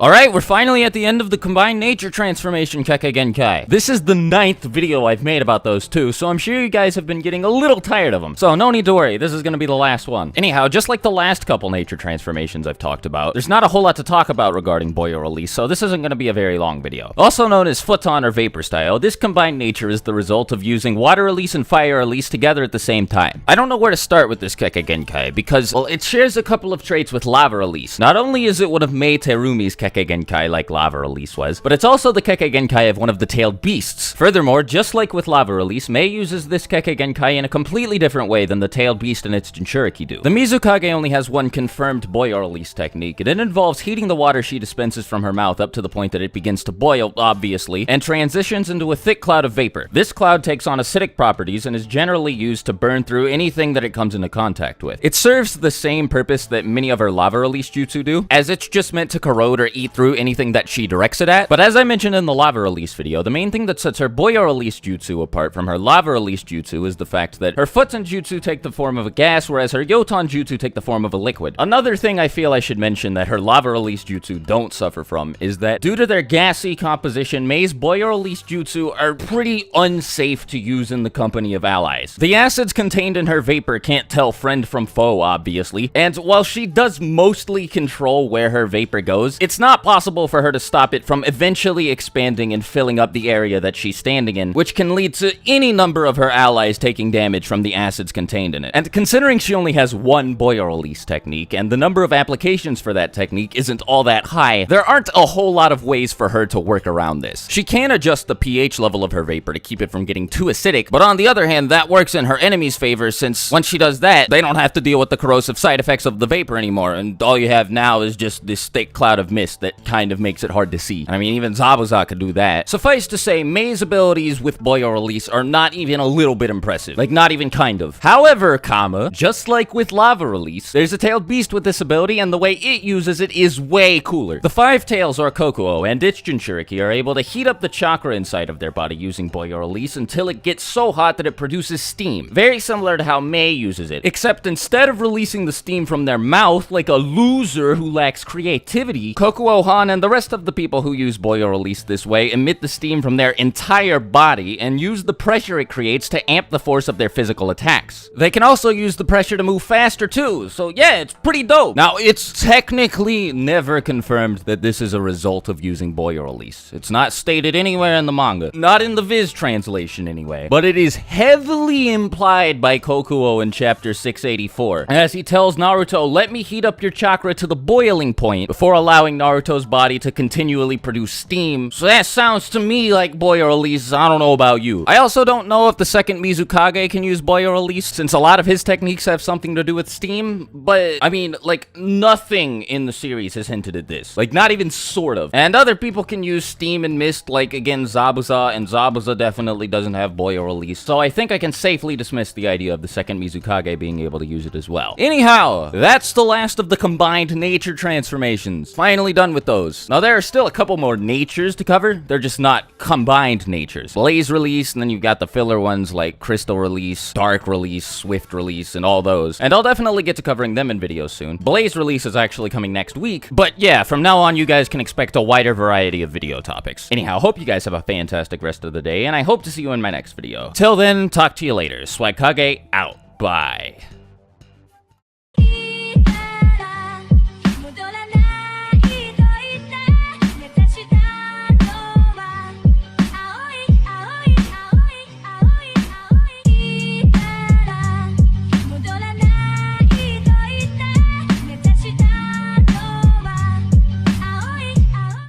Alright, we're finally at the end of the combined nature transformation Kekkei. This is the 9th video I've made about those two, so I'm sure you guys have been getting a little tired of them. So no need to worry, this is gonna be the last one. Anyhow, just like the last couple nature transformations I've talked about, there's not a whole lot to talk about regarding Boyo release, so this isn't gonna be a very long video. Also known as Futon or Vapor Style, this combined nature is the result of using water release and fire release together at the same time. I don't know where to start with this Kekkei because, well, it shares a couple of traits with lava release. Not only is it one of Mei Terumi's Kekkei like lava release was, but it's also the Kekkei of one of the tailed beasts. Furthermore, just like with lava release, Mei uses this Kekkei in a completely different way than the tailed beast and its Jinchuriki do. The Mizukage only has one confirmed Boyo release technique, and it involves heating the water she dispenses from her mouth up to the point that it begins to boil, obviously, and transitions into a thick cloud of vapor. This cloud takes on acidic properties and is generally used to burn through anything that it comes into contact with. It serves the same purpose that many of her lava release jutsu do, as it's just meant to corrode or eat through anything that she directs it at. But as I mentioned in the lava release video, the main thing that sets her Boyo release jutsu apart from her lava release jutsu is the fact that her Futon jutsu take the form of a gas, whereas her Yoton jutsu take the form of a liquid. Another thing I feel I should mention that her lava release jutsu don't suffer from is that due to their gassy composition, Mei's Boyo release jutsu are pretty unsafe to use in the company of allies. The acids contained in her vapor can't tell friend from foe, obviously, and while she does mostly control where her vapor goes, it's not possible for her to stop it from eventually expanding and filling up the area that she's standing in, which can lead to any number of her allies taking damage from the acids contained in it. And considering she only has one Boyo release technique, and the number of applications for that technique isn't all that high, there aren't a whole lot of ways for her to work around this. She can adjust the pH level of her vapor to keep it from getting too acidic, but on the other hand, that works in her enemy's favor, since once she does that, they don't have to deal with the corrosive side effects of the vapor anymore, and all you have now is just this thick cloud of mist that kind of makes it hard to see. I mean, even Zabuza could do that. Suffice to say, Mei's abilities with Boyo release are not even a little bit impressive. Like, not even kind of. However, just like with lava release, there's a tailed beast with this ability, and the way it uses it is way cooler. The five tails, or Kokuo, and its Jinchuriki are able to heat up the chakra inside of their body using Boyo release until it gets so hot that it produces steam. Very similar to how Mei uses it, except instead of releasing the steam from their mouth like a loser who lacks creativity, Kokuo-han and the rest of the people who use Boyo release this way emit the steam from their entire body and use the pressure it creates to amp the force of their physical attacks. They can also use the pressure to move faster too, so yeah, it's pretty dope. Now, it's technically never confirmed that this is a result of using Boyo release. It's not stated anywhere in the manga, not in the Viz translation anyway, but it is heavily implied by Kokuo in chapter 684, as he tells Naruto, "Let me heat up your chakra to the boiling point," before allowing Naruto's body to continually produce steam. So that sounds to me like Boyo release. I don't know about you. I also don't know if the second Mizukage can use Boyo release, since a lot of his techniques have something to do with steam, but I mean, like, nothing in the series has hinted at this. Like, not even sort of. And other people can use steam and mist, like, again, Zabuza, and Zabuza definitely doesn't have Boyo release, so I think I can safely dismiss the idea of the second Mizukage being able to use it as well. Anyhow, that's the last of the combined nature transformations. Finally done with those. Now, there are still a couple more natures to cover. They're just not combined natures. Blaze release, and then you've got the filler ones like crystal release, dark release, swift release, and all those. And I'll definitely get to covering them in videos soon. Blaze release is actually coming next week, but yeah, from now on, you guys can expect a wider variety of video topics. Anyhow, hope you guys have a fantastic rest of the day, and I hope to see you in my next video. Till then, talk to you later. Swagkage out. Bye.